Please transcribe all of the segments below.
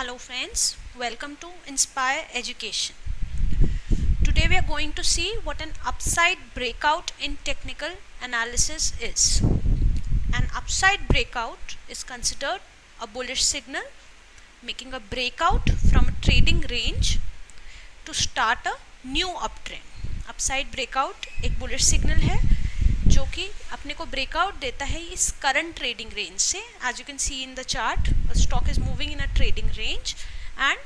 Hello friends, welcome to Inspire Education. Today we are going to see what an upside breakout in technical analysis is. An upside breakout is considered a bullish signal making a breakout from a trading range to start a new uptrend. Upside breakout एक bullish signal है जो कि अपने को breakout देता है इस current trading range से. As you can see in the chart, stock is moving in a trading range and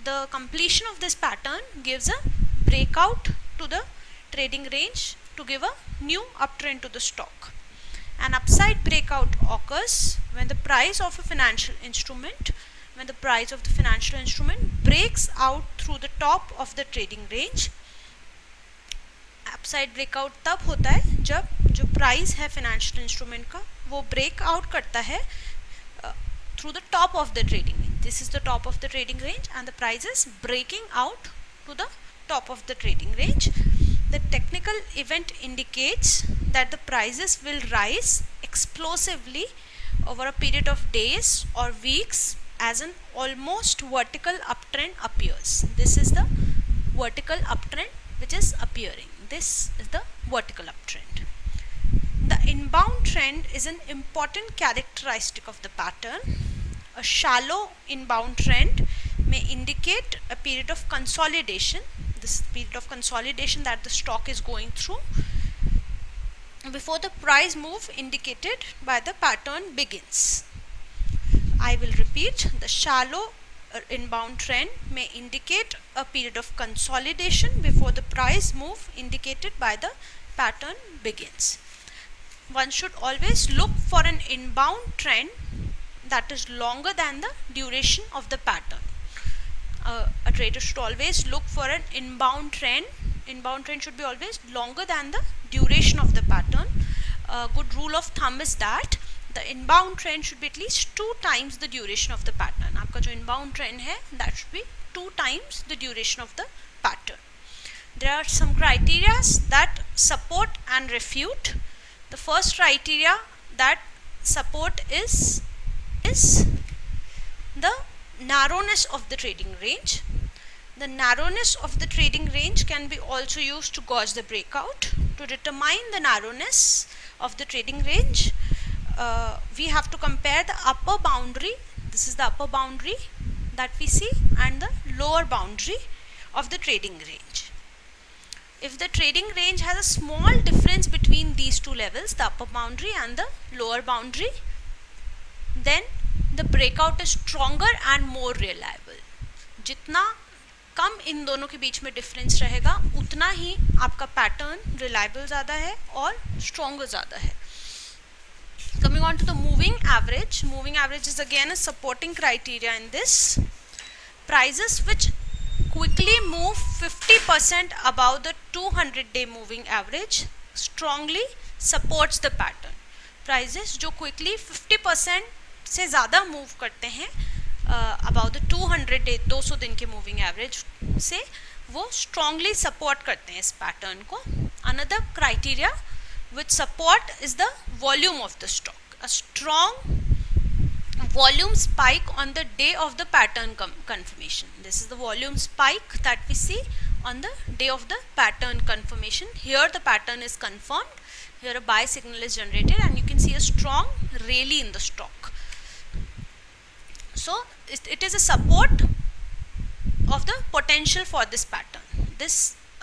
the completion of this pattern gives a breakout to the trading range to give a new uptrend to the stock. An upside breakout occurs when the price of a financial instrument breaks out through the top of the trading range. Upside breakout तब होता है जब जो price है financial instrument का वो breakout करता है through the top of the trading range. This is the top of the trading range and the price is breaking out to the top of the trading range. The technical event indicates that the prices will rise explosively over a period of days or weeks as an almost vertical uptrend appears. This is the vertical uptrend which is appearing. This is the vertical uptrend. The inbound trend is an important characteristic of the pattern. A shallow inbound trend may indicate a period of consolidation. This period of consolidation that the stock is going through before the price move indicated by the pattern begins. I will repeat, the shallow inbound trend may indicate a period of consolidation before the price move indicated by the pattern begins. One should always look for an inbound trend that is longer than the duration of the pattern. A trader should always look for an inbound trend. Inbound trend should be always longer than the duration of the pattern. A good rule of thumb is that the inbound trend should be at least 2 times the duration of the pattern. आपका जो inbound trend है that should be 2 times the duration of the pattern. There are some criteria that support and refute. The first criteria that support is the narrowness of the trading range. The narrowness of the trading range can be also used to gauge the breakout. To determine the narrowness of the trading range, we have to compare the upper boundary, this is the upper boundary that we see, and the lower boundary of the trading range. If the trading range has a small difference between these two levels, the upper boundary and the lower boundary, then the breakout is stronger and more reliable. जितना कम इन दोनों के बीच में difference रहेगा उतना ही आपका pattern reliable ज़्यादा है और स्ट्रॉन्गर ज़्यादा है. Coming on to the moving average. Moving average is again a supporting criteria in this. Prices which quickly move 50% above the 200-day moving average strongly supports the pattern. Prices जो quickly 50% से ज़्यादा move करते हैं about the 200 day 200 दिन के moving average से, वो strongly support करते हैं इस पैटर्न को. Another criteria which support is the volume of the stock. A strong volume spike on the day of the pattern confirmation. This is the volume spike that we see on the day of the pattern confirmation. Here the pattern is confirmed, here a buy signal is generated and you can see a strong rally in the stock. So it is a support of the potential for this pattern.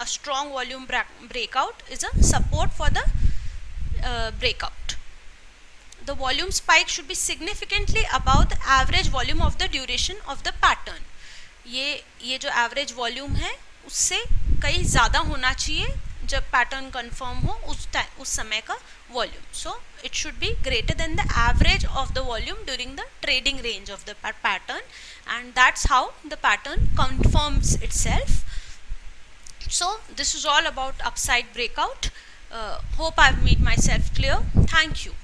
A strong volume breakout is a support for the breakout. The volume spike should be significantly above the average volume of the duration of the pattern. ये जो average volume है उससे कहीं ज़्यादा होना चाहिए जब pattern confirm हो उस समय का volume. So it should be greater than the average of the volume during the trading range of the pattern and that's how the pattern confirms itself. So this is all about upside breakout. Hope I've made myself clear. Thank you.